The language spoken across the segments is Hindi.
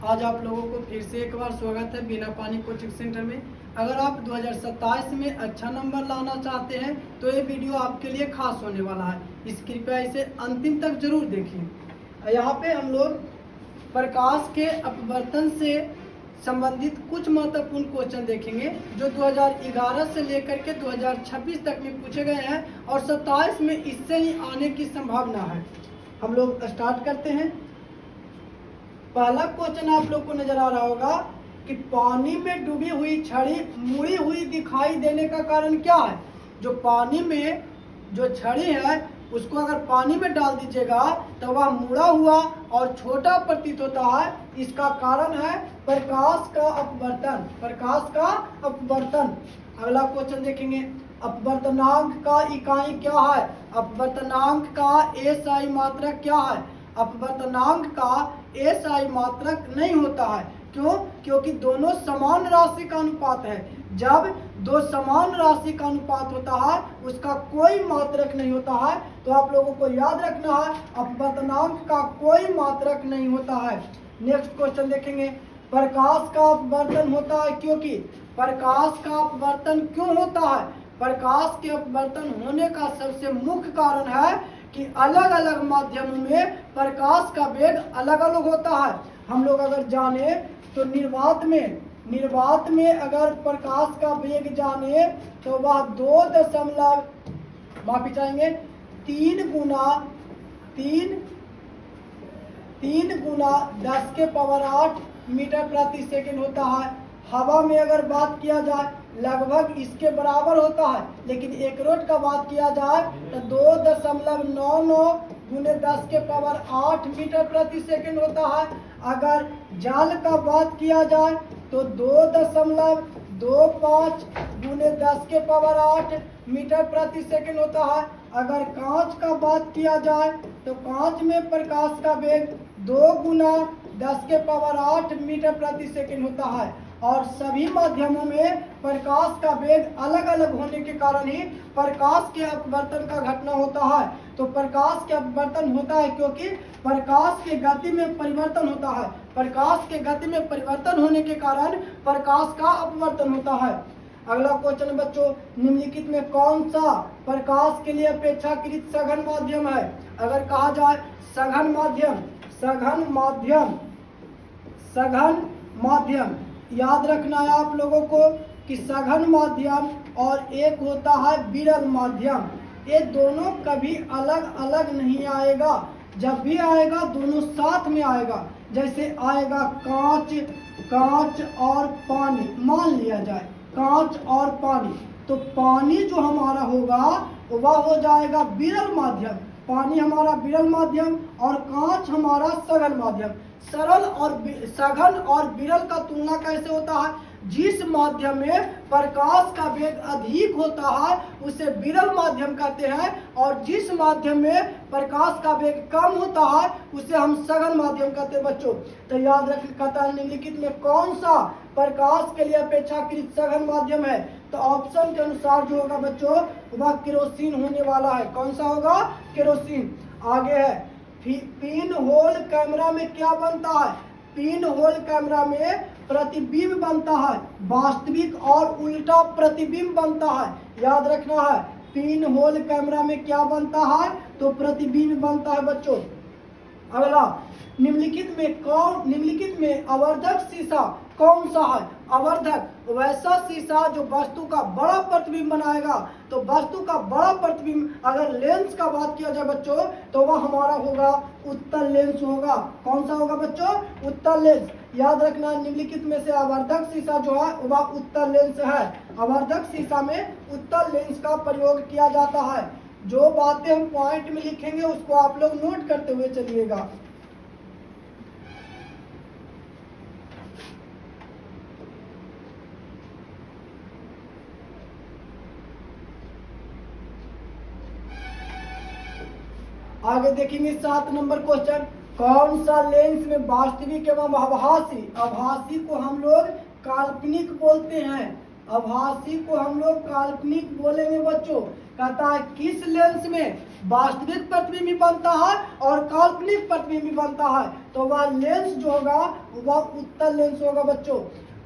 आज आप लोगों को फिर से एक बार स्वागत है बिना पानी कोचिंग सेंटर में। अगर आप 2027 में अच्छा नंबर लाना चाहते हैं तो ये वीडियो आपके लिए खास होने वाला है। इस कृपया इसे अंतिम तक जरूर देखिए। यहाँ पे हम लोग प्रकाश के अपवर्तन से संबंधित कुछ महत्वपूर्ण क्वेश्चन देखेंगे जो 2011 से लेकर के 2026 तक में पूछे गए हैं और 27 में इससे ही आने की संभावना है। हम लोग स्टार्ट करते हैं। पहला क्वेश्चन आप लोग को नजर आ रहा होगा कि पानी में डूबी हुई छड़ी मुड़ी हुई दिखाई देने का कारण क्या है। जो पानी में जो छड़ी है उसको अगर पानी में डाल दीजिएगा तो वह मुड़ा हुआ और छोटा प्रतीत होता है। इसका कारण है प्रकाश का अपवर्तन। प्रकाश का अपवर्तन। अगला क्वेश्चन देखेंगे, अपवर्तनांक का इकाई क्या है। अपवर्तनांक का एसआई मात्रक क्या है। अपवर्तनांक का एसआई मात्रक नहीं होता है। क्यों? क्योंकि दोनों समान राशि का अनुपात है। जब दो समान राशि का अनुपात होता है उसका कोई मात्रक नहीं होता है। तो आप लोगों को याद रखना है अपवर्तनांक का कोई मात्रक नहीं होता है। नेक्स्ट क्वेश्चन देखेंगे, प्रकाश का अपवर्तन होता है क्योंकि। प्रकाश का अपवर्तन क्यों होता है। प्रकाश के अपवर्तन होने का सबसे मुख्य कारण है कि अलग अलग माध्यमों में प्रकाश का वेग अलग अलग होता है। हम लोग अगर जाने तो निर्वात में अगर प्रकाश का वेग जाने तो वह 3 गुना 10⁸ मीटर प्रति सेकंड होता है। हवा में अगर बात किया जाए लगभग इसके बराबर होता है, लेकिन एकरूट का बात किया जाए तो 2.99 गुने 10⁸ मीटर प्रति सेकंड होता है। अगर जल का बात किया जाए तो 2.25 गुने 10⁸ मीटर प्रति सेकंड होता है। अगर कांच का बात किया जाए तो कांच में प्रकाश का वेग 2 गुना 10⁸ मीटर प्रति सेकंड होता है। और सभी माध्यमों में प्रकाश का वेग अलग अलग होने के कारण ही प्रकाश के अपवर्तन का घटना होता है। तो प्रकाश के अपवर्तन होता है क्योंकि प्रकाश के गति में परिवर्तन होता है। प्रकाश के गति में परिवर्तन होने के कारण प्रकाश का अपवर्तन होता है। अगला क्वेश्चन बच्चों, निम्नलिखित में कौन सा प्रकाश के लिए अपेक्षाकृत सघन माध्यम है। अगर कहा जाए सघन माध्यम याद रखना है आप लोगों को कि सघन माध्यम और एक होता है विरल माध्यम। ये दोनों कभी अलग अलग नहीं आएगा। जब भी आएगा दोनों साथ में आएगा। जैसे आएगा कांच और पानी। मान लिया जाए कांच और पानी, तो पानी जो हमारा होगा वह हो जाएगा विरल माध्यम। पानी हमारा विरल माध्यम और कांच हमारा सघन माध्यम। सघन और विरल का तुलना कैसे होता है। जिस माध्यम में प्रकाश का वेग अधिक होता है उसे विरल माध्यम कहते हैं और जिस माध्यम में प्रकाश का वेग कम होता है उसे हम सघन माध्यम कहते हैं। बच्चों तो याद रखना, निम्नलिखित में कौन सा प्रकाश के लिए अपेक्षाकृत सघन माध्यम है। तो ऑप्शन के अनुसार जो होगा बच्चों वह केरोसिन होने वाला है। कौन सा होगा? केरोसिन। आगे है, पिन होल कैमरा में क्या बनता है। पिन होल कैमरा में प्रतिबिंब बनता है। वास्तविक और उल्टा प्रतिबिंब बनता है। याद रखना है पिन होल कैमरा में क्या बनता है तो प्रतिबिंब बनता है बच्चों। अगला, निम्नलिखित में आवर्धक शीशा कौन सा है। आवर्धक वैसा शीशा जो वस्तु का बड़ा प्रतिबिंब बनाएगा। तो वस्तु का बड़ा प्रतिबिंब अगर लेंस का बात किया जाए बच्चों तो वह हमारा होगा उत्तल लेंस होगा। कौन सा होगा बच्चों? उत्तल लेंस। याद रखना निम्नलिखित में से आवर्धक शीशा जो है वह उत्तल लेंस है। आवर्धक शीशा में उत्तल लेंस का प्रयोग किया जाता है। जो बातें हम पॉइंट में लिखेंगे उसको आप लोग नोट करते हुए चलिएगा। आगे देखेंगे 7 नंबर क्वेश्चन, कौन सा लेंस में वास्तविक एवं आभासी को हम लोग काल्पनिक बोलते हैं। आभासी को हम लोग काल्पनिक बोलेंगे बच्चों। कहता है किस लेंस में वास्तविक प्रतिबिंब बनता है और काल्पनिक प्रतिबिंब बनता है, तो वह लेंस जो होगा वह उत्तल लेंस होगा बच्चों।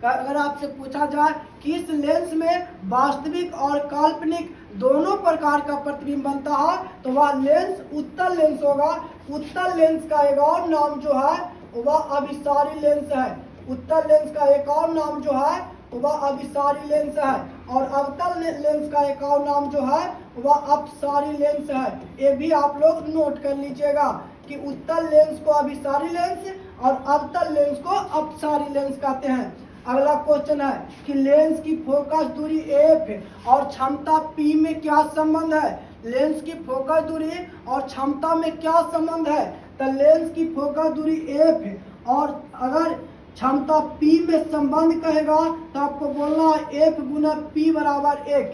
अगर आपसे पूछा जाए किस लेंस में वास्तविक और काल्पनिक दोनों प्रकार का प्रतिबिंब बनता है, तो वह लेंस उत्तल लेंस होगा। उत्तल लेंस का एक और नाम जो है वह अभिसारी लेंस है। उत्तल लेंस का एक और नाम जो है वह अभिसारी लेंस है, और अवतल लेंस का एक और नाम जो है वह अपसारी लेंस है। ये भी आप लोग नोट कर लीजिएगा कि उत्तल लेंस को अभिसारी लेंस और अवतल लेंस को अपसारी लेंस कहते हैं। अगला क्वेश्चन है कि लेंस की फोकस दूरी f और क्षमता p में क्या संबंध है। लेंस की फोकस दूरी और क्षमता में क्या संबंध है, तो लेंस की फोकस दूरी f और अगर क्षमता p में संबंध कहेगा तो आपको बोलना है f गुना p बराबर 1,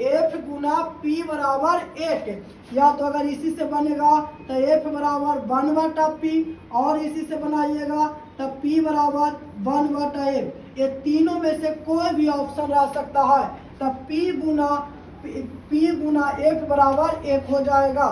f गुना p बराबर 1। या तो अगर इसी से बनेगा तो f बराबर 1/p, और इसी से बनाइएगा तो p बराबर 1/f। ये तीनों में से कोई भी ऑप्शन रह सकता है, तो p गुना f बराबर 1 हो जाएगा।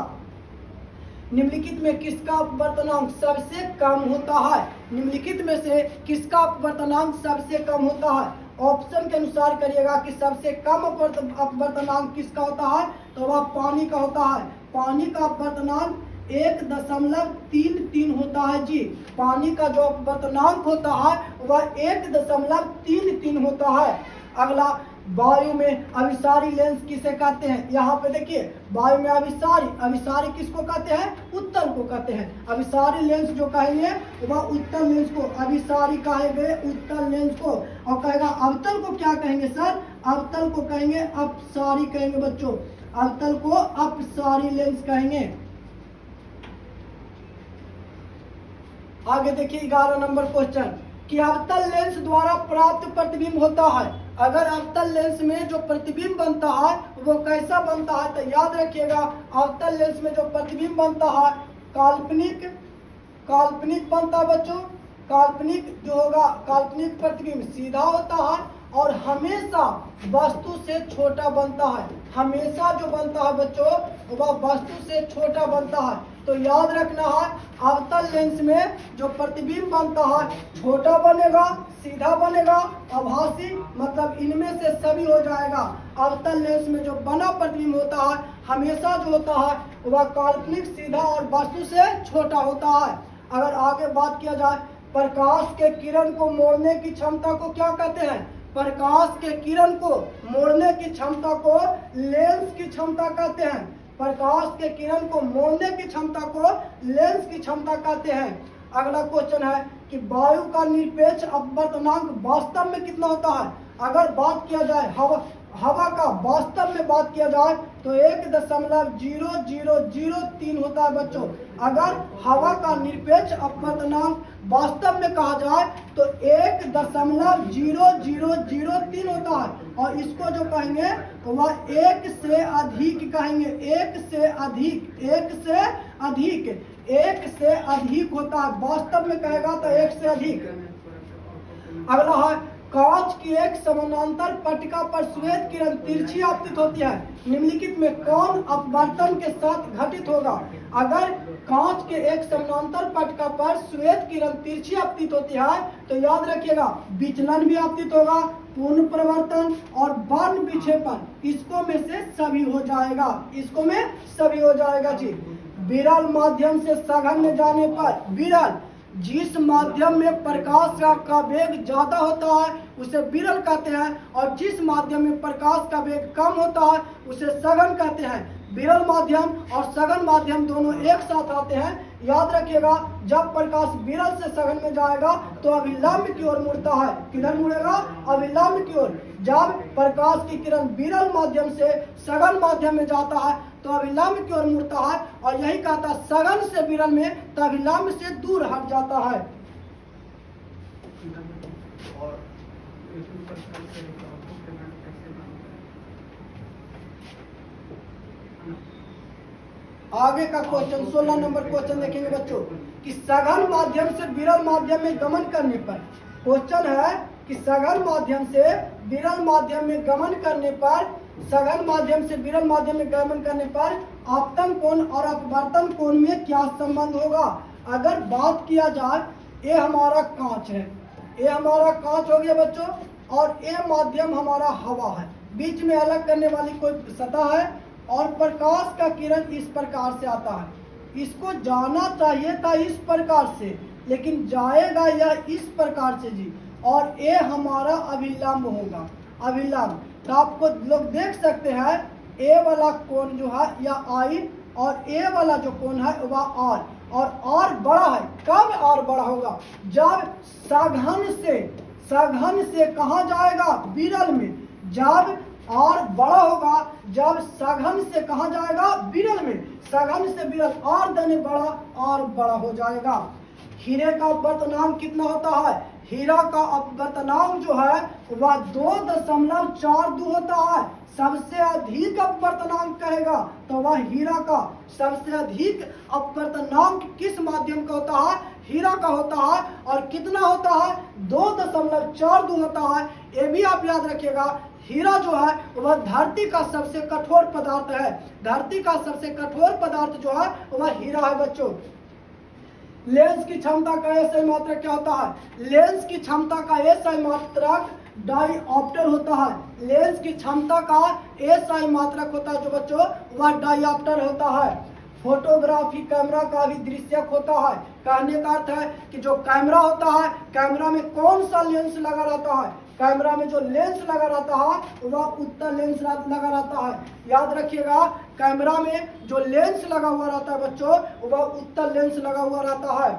निम्नलिखित में किसका अपवर्तनांक सबसे कम होता है। निम्नलिखित में से किसका अपवर्तनांक सबसे कम होता है। ऑप्शन के अनुसार करिएगा कि सबसे कम अपवर्तनांक किसका होता है, तो वह पानी का होता है। पानी का अपवर्तनांक 1.33 होता है जी। पानी का जो अपवर्तनांक होता है वह 1.33 होता है। अगला, वायु में अभिसारी लेंस किसे कहते हैं। यहाँ पे देखिए वायु में अभिसारी किसको कहते हैं, उत्तल को कहते हैं। अभिसारी लेंस जो कहेंगे वह उत्तल लेंस को अभिसारी कहेंगे, उत्तल लेंस को। और कहेगा अवतल को क्या कहेंगे सर, अवतल को कहेंगे अपसारी कहेंगे बच्चों। अवतल को अपसारी लेंस कहेंगे। आगे देखिए 11 नंबर क्वेश्चन कि अवतल लेंस द्वारा प्राप्त प्रतिबिंब होता है। अगर अवतल लेंस में जो प्रतिबिंब बनता है वो कैसा बनता है, तो याद रखिएगा अवतल लेंस में जो प्रतिबिंब बनता है काल्पनिक बनता है बच्चों। काल्पनिक जो होगा, काल्पनिक प्रतिबिंब सीधा होता है और हमेशा वस्तु से छोटा बनता है। हमेशा जो बनता है बच्चों वह वस्तु से छोटा बनता है। तो याद रखना है अवतल लेंस में जो प्रतिबिंब बनता है छोटा बनेगा, सीधा बनेगा, आभासी, मतलब इनमें से सभी हो जाएगा। अवतल लेंस में जो बना प्रतिबिंब होता है हमेशा जो होता है वह काल्पनिक, सीधा और वस्तु से छोटा होता है। अगर आगे बात किया जाए प्रकाश के किरण को मोड़ने की क्षमता को क्या कहते हैं। प्रकाश के किरण को मोड़ने की क्षमता को लेंस की क्षमता कहते हैं। प्रकाश के किरण को मोड़ने की क्षमता को लेंस की क्षमता कहते हैं। अगला क्वेश्चन है कि वायु का निरपेक्ष अपवर्तनांक वास्तव में कितना होता है। अगर बात किया जाए हवा का वास्तव में बात किया जाए तो 1.0003 होता है बच्चों। अगर हवा का निरपेक्ष अपवर्तनांक वास्तव में कहा जाए तो 1.0003 होता है, और इसको जो कहेंगे वह 1 से अधिक कहेंगे। 1 से अधिक होता है। वास्तव में कहेगा तो 1 से अधिक। अगला है कांच की एक समानांतर पट्टिका पर श्वेत किरण तिरछी आपतित होती है। निम्नलिखित में कौन अपवर्तन के साथ घटित होगा। अगर कांच के एक समानांतर पट्टिका पर श्वेत किरण तिरछी आपतित होती है तो याद रखिएगा विचलन भी आपतित होगा, पूर्ण परिवर्तन और वर्ण विक्षेपण, इसको में से सभी हो जाएगा। इसको में सभी हो जाएगा जी। विरल माध्यम से सघन में जाने पर, विरल जिस माध्यम में प्रकाश का वेग ज्यादा होता है उसे विरल कहते हैं, और जिस माध्यम में प्रकाश का वेग कम होता है उसे सघन कहते हैं। विरल माध्यम और सघन माध्यम दोनों एक साथ आते हैं। याद रखिएगा जब प्रकाश विरल से सघन में जाएगा तो अभिलंब की ओर मुड़ता है। किधर मुड़ेगा, अभिलंब की ओर। जब प्रकाश की किरण विरल माध्यम से सघन माध्यम में जाता है तो अभिलंब की ओर मुड़ता है, और यही कहता है सघन से विरल में तो अभिलंब से दूर हट जाता है। आगे का क्वेश्चन 16 नंबर क्वेश्चन देखेंगे बच्चों कि सघन माध्यम से विरल माध्यम में गमन करने पर। क्वेश्चन है कि सघन माध्यम से विरल माध्यम में गमन करने पर, सघन माध्यम से विरल माध्यम में गमन करने पर आपतन कोण और अपवर्तन कोण में क्या संबंध होगा। अगर बात किया जाए, ये हमारा कांच है, ये हमारा कांच हो गया बच्चों, और ये माध्यम हमारा हवा है, बीच में अलग करने वाली कोई सतह है, और प्रकाश का किरण इस प्रकार से आता है। इसको जाना चाहिए था इस प्रकार से, लेकिन जाएगा यह इस प्रकार से जी, और ये हमारा अभिलंब होगा, अभिलंब। तो आपको लोग देख सकते हैं ए वाला कोण जो है या आई, और ए वाला जो कोण है वह आर, और आर बड़ा है। कब आर बड़ा होगा? जब सघन से कहाँ जाएगा? विरल में। जब आर बड़ा होगा, जब सघन से कहाँ जाएगा? विरल में। सघन से विरल, आर धने बड़ा, आर बड़ा हो जाएगा। हीरे का अपवर्तनांक कितना होता है? हीरा का अपवर्तनांक जो है वह 2.42 होता है। सबसे अधिक अपवर्तनांक कहेगा तो वह हीरा का सबसे अधिक अपवर्तनांक किस माध्यम का होता है? हीरा का होता है। और कितना होता है? 2.42 होता है। ये भी आप याद रखिएगा, हीरा जो है वह धरती का सबसे कठोर पदार्थ है। धरती का सबसे कठोर पदार्थ जो है वह हीरा है बच्चों। लेंस की क्षमता का एसआई मात्रक क्या होता है? लेंस की क्षमता का एसआई मात्रक डायऑप्टर होता है। लेंस की क्षमता का एसआई मात्रक होता है जो बच्चों वह डायऑप्टर होता है। फोटोग्राफी कैमरा का भी दृश्यक होता है। कहने का अर्थ है कि जो कैमरा होता है, कैमरा में कौन सा लेंस लगा रहता है? कैमरा में जो लेंस लगा रहता है वह उत्तल लेंस लगा रहता है। याद रखिएगा, कैमरा में जो लेंस लगा हुआ रहता है बच्चों वह उत्तल लेंस लगा हुआ रहता है।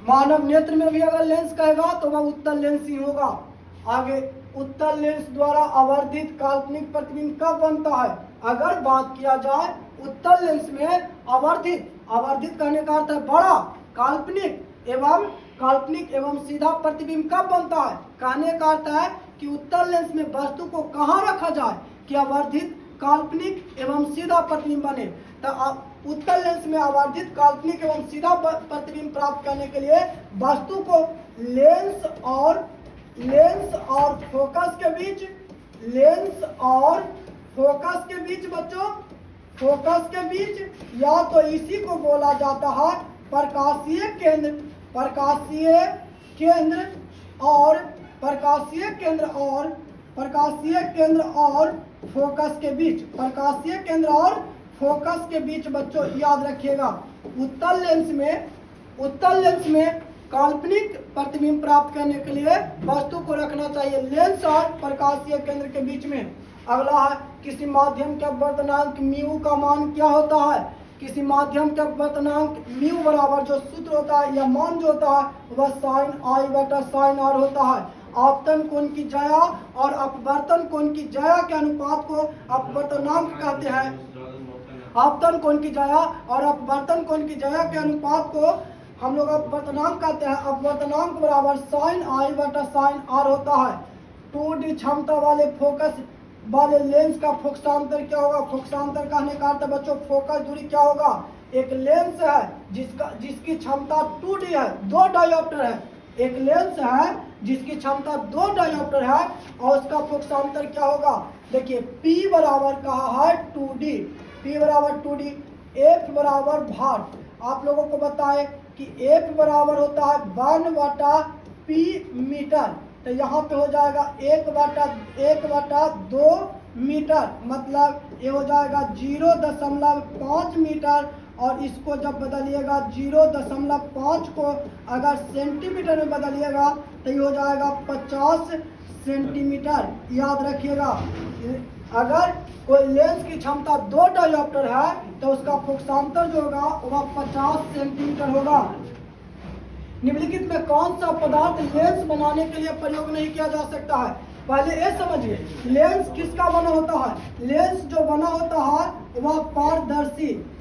मानव नेत्र में भी अगर लेंस कहेगा तो वह उत्तल लेंस ही होगा। आगे, उत्तल लेंस द्वारा आवर्धित काल्पनिक प्रतिबिंब कब बनता है? अगर बात किया जाए उत्तल लेंस में आवर्धित कहने का अर्थ है बड़ा, काल्पनिक एवं सीधा प्रतिबिंब कब बनता है? कहने का अर्थ है कि उत्तल लेंस में वस्तु को कहाँ रखा जाए कि आवर्धित, काल्पनिक एवं सीधा प्रतिबिंब बने। तो उत्तल लेंस में आवर्धित, काल्पनिक एवं सीधा प्रतिबिंब प्राप्त करने के लिए वस्तु को लेंस और फोकस के बीच, लेंस और फोकस के बीच बच्चों, फोकस के बीच, या तो इसी को बोला जाता है प्रकाशीय केंद्र और फोकस के बीच, प्रकाशीय केंद्र और फोकस के बीच बच्चों याद रखिएगा। उत्तल लेंस में काल्पनिक प्रतिबिंब प्राप्त करने के लिए वस्तु को रखना चाहिए लेंस और प्रकाशीय केंद्र के बीच में। अगला है, किसी माध्यम के अपवर्तनांक म्यू का मान क्या होता है? किसी माध्यम के अपवर्तनांक म्यू बराबर जो सूत्र होता है या मान जो होता है वह साइन आई बटा साइन आर होता है। आपतन कोण की ज्या और अपवर्तन कोण की ज्या के अनुपात को अपवर्तनांक कहते हैं। आपतन कोण की ज्या और अपवर्तन कोण की ज्या के अनुपात को हम लोग अपवर्तनांक कहते हैं। अपवर्तनांक बराबर साइन आई बटा साइन आर होता है। 2D क्षमता वाले फोकस वाले लेंस का फोकसांतर क्या होगा? फोकसांतर कहने का अर्थ बच्चों फोकस दूरी क्या होगा? एक लेंस है जिसकी क्षमता 2D है, 2 डायोप्टर है। एक लेंस है जिसकी क्षमता 2 डायोप्टर है और उसका फोकसांतर क्या होगा? देखिए, P बराबर कहा है 2D, P बराबर 2D, F बराबर भार। आप लोगों को बताएं कि F बराबर होता है 1/P मीटर। तो यहाँ पे हो जाएगा 1/2 मीटर, मतलब ये हो जाएगा 0.5 मीटर। और इसको जब बदलिएगा 0.5 को अगर सेंटीमीटर में बदलिएगा तो ये हो जाएगा 50 सेंटीमीटर। याद रखिएगा, अगर कोई लेंस की क्षमता 2 डायोप्टर है तो उसका फोकसांतर जो होगा वह 50 सेंटीमीटर होगा। निम्नलिखित में कौन सा पदार्थ लेंस बनाने के लिए प्रयोग नहीं किया जा सकता है? पहले ये समझिए, लेंस किसका बना होता है? लेंस जो बना होता है वह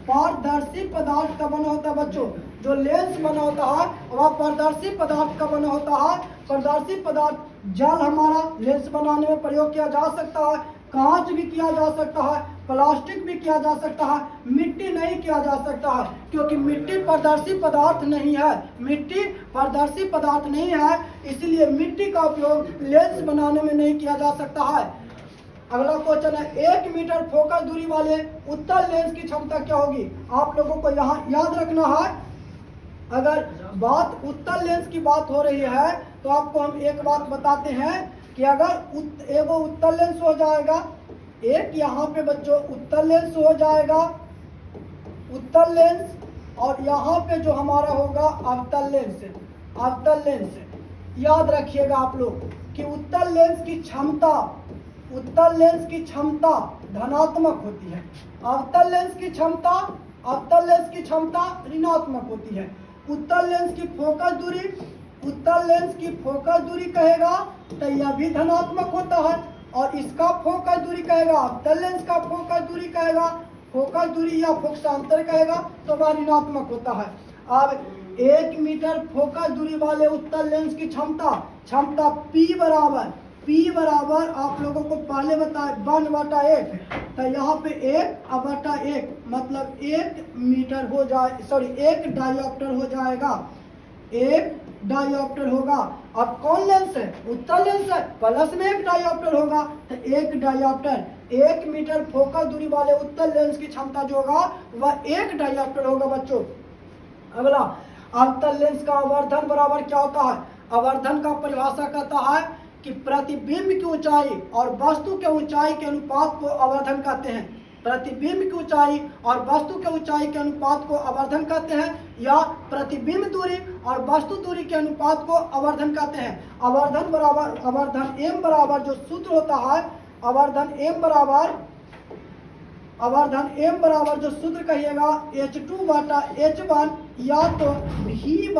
पारदर्शी पदार्थ का बना होता है बच्चों। जो लेंस बना होता है वह पारदर्शी पदार्थ का बना होता है। पारदर्शी पदार्थ जल हमारा लेंस बनाने में प्रयोग किया जा सकता है। कांच भी किया जा सकता है, प्लास्टिक भी किया जा सकता है, मिट्टी नहीं किया जा सकता है, क्योंकि मिट्टी पारदर्शी पदार्थ नहीं है। मिट्टी पारदर्शी पदार्थ नहीं है, इसलिए मिट्टी का उपयोग लेंस बनाने में नहीं किया जा सकता है। अगला क्वेश्चन है, 1 मीटर फोकस दूरी वाले उत्तल लेंस की क्षमता क्या होगी? आप लोगों को यहाँ याद रखना है, अगर बात उत्तल लेंस की बात हो रही है तो आपको हम एक बात बताते हैं कि अगर एगो उत्तल लेंस हो जाएगा, एक यहाँ पे बच्चों उत्तल लेंस हो जाएगा, उत्तल लेंस, और यहाँ पे जो हमारा होगा अवतल लेंस। अवतल लेंस याद रखिएगा आप लोग कि उत्तल लेंस की क्षमता, उत्तल लेंस की क्षमता धनात्मक होती है, अवतल लेंस की क्षमता, अवतल लेंस की क्षमता ऋणात्मक होती है। उत्तल लेंस की फोकस दूरी, उत्तल लेंस की फोकस दूरी कहेगा तो यह भी धनात्मक होता है, और इसका फोकस दूरी कहेगा, अवतल लेंस का फोकस दूरी कहेगा, फोकस दूरी या फोकसांतर कहेगा तो वह ऋणात्मक होता है। अब 1 मीटर फोकस दूरी वाले उत्तल लेंस की क्षमता P बराबर आप लोगों को पहले बताए 1/8, तो यहाँ पे 1/1 मतलब 1 मीटर हो जाए, सॉरी 1 डायोप्टर हो जाएगा, 1 डायोप्टर होगा। अब कौन लेंस है? उत्तल लेंस है, प्लस में 1 डायोप्टर होगा, तो 1 डायोप्टर, 1 मीटर फोकस दूरी वाले उत्तल लेंस की क्षमता जो होगा वह 1 डायोप्टर होगा बच्चों। अगला, अवतल लेंस का आवर्धन बराबर क्या होता है? आवर्धन का परिभाषा कहता है कि प्रतिबिंब की ऊंचाई और वस्तु के ऊंचाई के अनुपात को आवर्धन कहते हैं। प्रतिबिंब की ऊंचाई और वस्तु के ऊंचाई के अनुपात को आवर्धन कहते हैं, या प्रतिबिंब दूरी और वस्तु दूरी के अनुपात को आवर्धन कहते हैं। आवर्धन बराबर, आवर्धन m बराबर जो सूत्र होता है, आवर्धन m बराबर जो सूत्र कहिएगा H2/H1 या तो V/U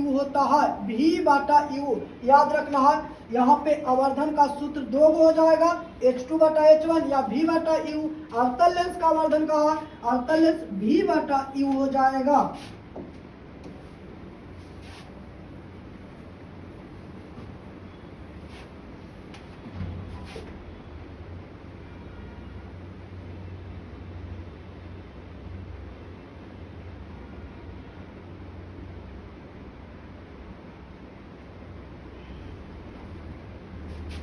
होता है, V/U याद रखना है। यहाँ पे आवर्धन का सूत्र 2 हो जाएगा, H2/H1 या V/U। अवतल लेंस का आवर्धन का है, अवतल लेंस V/U हो जाएगा।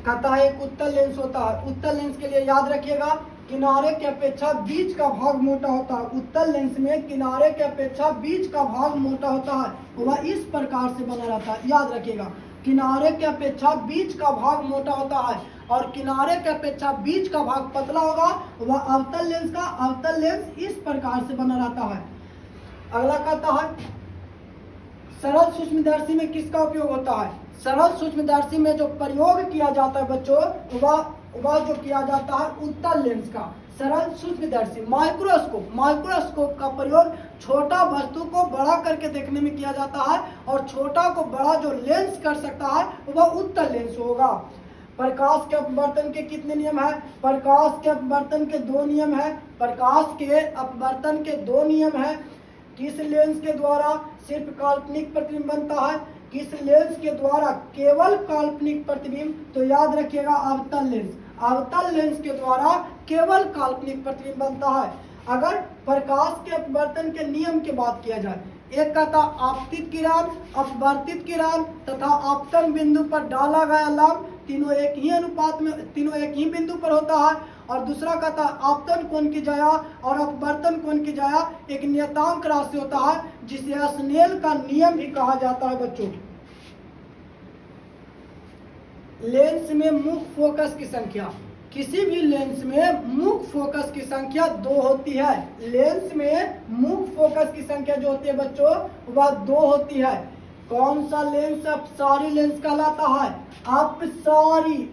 कहता है एक उत्तल लेंस होता है, उत्तल लेंस के लिए याद रखिएगा किनारे के अपेक्षा बीच का भाग मोटा होता है। उत्तल लेंस में किनारे के अपेक्षा बीच का भाग मोटा होता है, वह इस प्रकार से बना रहता है, याद रखिएगा किनारे के अपेक्षा बीच का भाग मोटा होता है और किनारे के अपेक्षा बीच का भाग पतला होगा, वह अवतल लेंस का अवतल लेंस इस प्रकार से बना रहता है। अगला कहता है सरल सूक्ष्मदर्शी में किसका उपयोग होता है? सरल सूक्ष्मदर्शी में जो प्रयोग किया जाता है बच्चों, वह जो किया जाता है उत्तल लेंस का। सरल सूक्ष्मदर्शी माइक्रोस्कोप का प्रयोग छोटा वस्तु को बड़ा करके देखने में किया जाता है, और छोटा को बड़ा जो लेंस कर सकता है वह उत्तल लेंस होगा। प्रकाश के अपवर्तन के कितने नियम है? प्रकाश के अपवर्तन के 2 नियम है। प्रकाश के अपवर्तन के 2 नियम है। किस लेंस के द्वारा सिर्फ काल्पनिक प्रतिबिंब बनता है, किस लेंस के द्वारा केवल काल्पनिक प्रतिबिंब? तो याद रखिएगा अवतल लेंस। अवतल लेंस के द्वारा केवल काल्पनिक प्रतिबिंब बनता है। अगर प्रकाश के अपवर्तन के नियम की बात किया जाए, एक कहता आपतित किरण, अपवर्तित किरण तथा आपतन बिंदु पर डाला गया लंब, तीनों एक ही अनुपात में, तीनों एक ही बिंदु पर होता है। और दूसरा कहता आपतन कोण की जया और अपवर्तन कोण की जया एक नियतांक राशि होता है, जिसे स्नेल का नियम भी कहा जाता है बच्चों। लेंस में मुख्य फोकस की संख्या, किसी भी लेंस में मुख्य फोकस की संख्या 2 होती है। लेंस में मुख्य फोकस की संख्या जो होती है बच्चों वह 2 होती है। कौन सा लेंस अपसारी लेंस कहलाता है?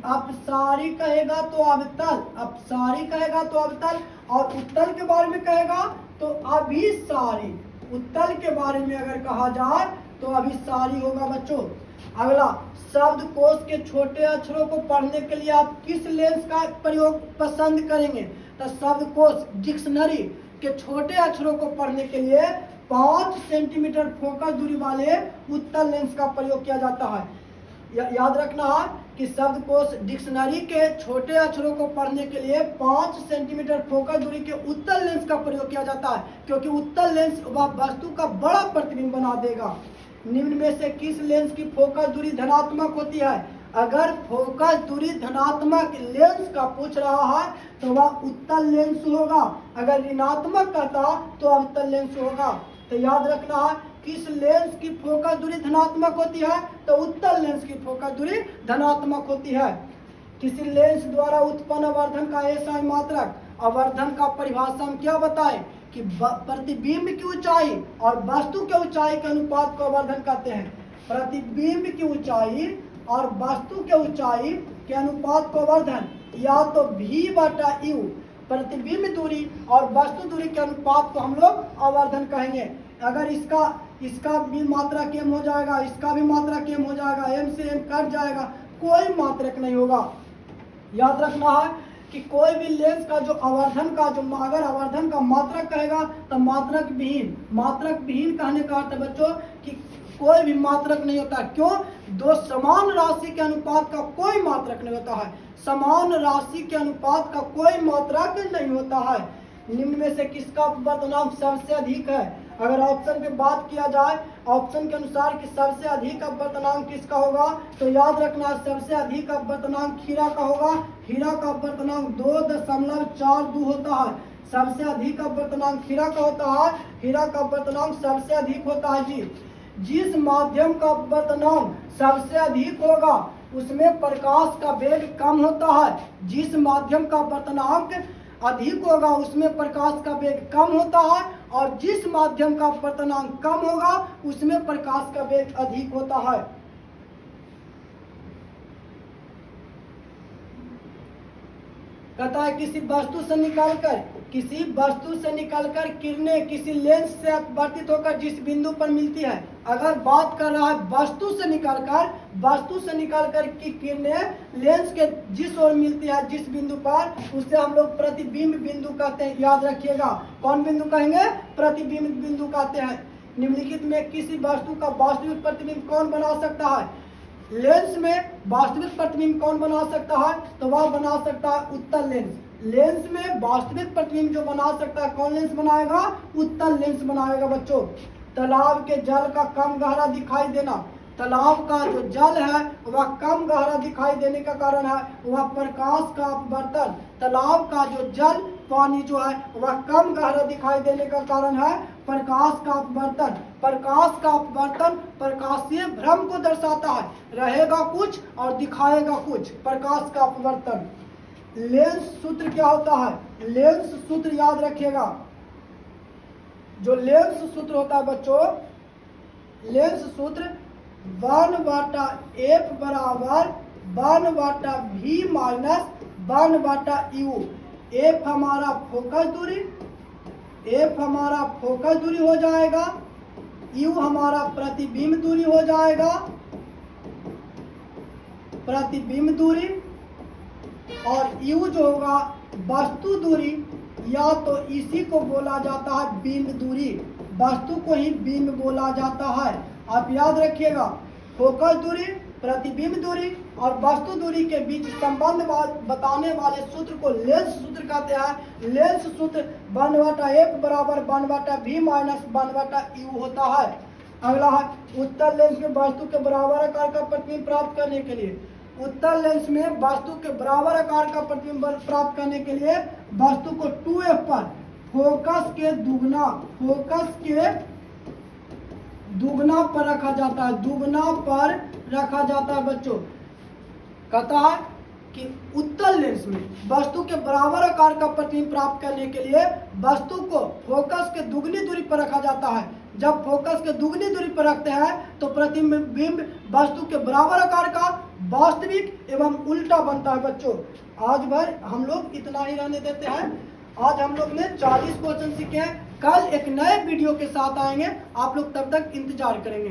अपसारी कहेगा तो अवतल, अपसारी कहेगा तो अवतल, और उत्तल के बारे में कहेगा तो अभिसारी। उत्तल के बारे में अगर कहा जाए तो अभिसारी होगा बच्चों। अगला, शब्दकोश के छोटे अक्षरों को पढ़ने के लिए आप किस लेंस का प्रयोग पसंद करेंगे? तो शब्दकोश डिक्शनरी के छोटे अक्षरों को पढ़ने के लिए 5 सेंटीमीटर फोकस दूरी वाले उत्तल लेंस का प्रयोग किया जाता है। याद रखना है कि शब्दकोश डिक्शनरी के छोटे अक्षरों को पढ़ने के लिए 5 सेंटीमीटर फोकस दूरी के उत्तल लेंस का प्रयोग किया जाता है, क्योंकि उत्तल लेंस वह वस्तु का बड़ा प्रतिबिंब बना देगा। निम्न में से किस लेंस की फोकस दूरी धनात्मक होती है? अगर फोकस दूरी धनात्मक लेंस का पूछ रहा है तो वह उत्तल लेंस होगा, अगर ऋणात्मक कहता तो अवतल लेंस होगा। तो याद रखना है किस लेंस की फोकस दूरी धनात्मक होती है, तो उत्तल लेंस की फोकस दूरी धनात्मक होती है। किसी लेंस द्वारा उत्पन्न आवर्धन का एसआई मात्रक, आवर्धन का परिभाषा हम क्या बताएं कि प्रतिबिंब की ऊंचाई और वस्तु के ऊंचाई के अनुपात को आवर्धन कहते हैं। प्रतिबिंब की ऊंचाई और वस्तु के ऊंचाई के अनुपात को आवर्धन या तो v/u, प्रतिबिंब दूरी और वस्तु दूरी के अनुपात को हम लोग आवर्धन कहेंगे। अगर इसका भी मात्रा m हो जाएगा, इसका भी मात्रा m हो जाएगा, m से m कट जाएगा, कोई मात्रक नहीं होगा। याद रखना है कि कोई भी लेंस का जो आवर्धन का जो अगर आवर्धन का मात्रक कहेगा तो मात्रक विहीन कहने का अर्थ है बच्चों कि कोई भी मात्रक नहीं होता। क्यों? दो समान राशि के अनुपात का कोई मात्रक नहीं होता है, समान राशि के अनुपात का कोई मात्रक नहीं होता है। निम्न में से किसका अपवर्तनांक सबसे अधिक है? अगर ऑप्शन पे बात किया जाए, ऑप्शन के अनुसार कि सबसे अधिक अपवर्तनांक किसका होगा, तो याद रखना सबसे अधिक अपवर्तनांक हीरा का होगा। हीरा का अपवर्तनांक 2.42 होता है। सबसे अधिक अपवर्तनांक हीरा का होता है, हीरा का अपवर्तनांक सबसे अधिक होता है जी। जिस माध्यम का अपवर्तनांक सबसे अधिक होगा उसमें प्रकाश का वेग कम होता है। जिस माध्यम का अपवर्तनांक अधिक होगा उसमें प्रकाश का वेग कम होता है, और जिस माध्यम का अपवर्तनांक कम होगा उसमें प्रकाश का वेग अधिक होता है। कहता है किसी वस्तु से निकलकर किरणें किसी लेंस से अपवर्तित होकर जिस बिंदु पर मिलती है। अगर बात कर रहा है वस्तु से निकलकर की किरणें लेंस के जिस ओर मिलती है, जिस बिंदु पर, उसे हम लोग प्रतिबिंब बिंदु कहते हैं। याद रखिएगा, कौन बिंदु कहेंगे? प्रतिबिंब बिंदु कहते हैं। निम्नलिखित में किसी वस्तु का वास्तविक प्रतिबिंब कौन बना सकता है? लेंस में वास्तविक प्रतिबिंब कौन बना सकता है? तो वह बना सकता है उत्तल लेंस। लेंस में वास्तविक प्रतिबिंब जो बना सकता है, कौन लेंस बनाएगा? उत्तल लेंस बनाएगा बच्चों। तालाब के जल का कम गहरा दिखाई देना, तालाब का जो जल है वह कम गहरा दिखाई देने का कारण है वह प्रकाश का अपवर्तन। तालाब का जो जल पानी जो है वह कम गहरा दिखाई देने का कारण है प्रकाश का अपवर्तन। प्रकाश का अपवर्तन प्रकाशीय भ्रम को दर्शाता है, रहेगा कुछ और दिखाएगा कुछ, प्रकाश का अपवर्तन। लेंस सूत्र क्या होता है? लेंस सूत्र याद रखिएगा, जो लेंस सूत्र होता है बच्चों, लेंस सूत्र 1/f बराबर 1/v माइनस 1/u। f हमारा फोकस दूरी हो जाएगा, u हमारा प्रतिबिंब दूरी हो जाएगा, प्रतिबिंब दूरी, और u जो होगा वस्तु दूरी, या तो इसी को बोला जाता है बिंब दूरी, वस्तु को ही बिंब बोला जाता है। आप याद रखिएगा, फोकस दूरी, प्रतिबिंब दूरी और वस्तु दूरी के बीच संबंध बताने वाले सूत्र को लेंस सूत्र कहते हैं। लेंस सूत्र 1/f बराबर 1/v माइनस 1/u होता है। अगला है उत्तल लेंस में वस्तु के बराबर आकार का प्रतिबिंब प्राप्त करने के लिए, उत्तल लेंस में वस्तु के बराबर आकार का प्रतिबिंब प्राप्त करने के लिए वस्तु को 2f पर फोकस के दुगना पर रखा जाता है, दुगना पर रखा जाता है बच्चों। कहता है कि उत्तल लेंस में वस्तु के बराबर आकार का प्रतिबिंब प्राप्त करने के लिए वस्तु को फोकस के दुगनी दूरी पर रखा जाता है। जब फोकस के दुगनी दूरी पर रखते हैं तो प्रतिबिंब वस्तु के बराबर आकार का वास्तविक एवं उल्टा बनता है बच्चों। आज भर हम लोग इतना ही रहने देते हैं। आज हम लोग ने 40 क्वेश्चन सीखे हैं। कल एक नए वीडियो के साथ आएंगे, आप लोग तब तक इंतजार करेंगे।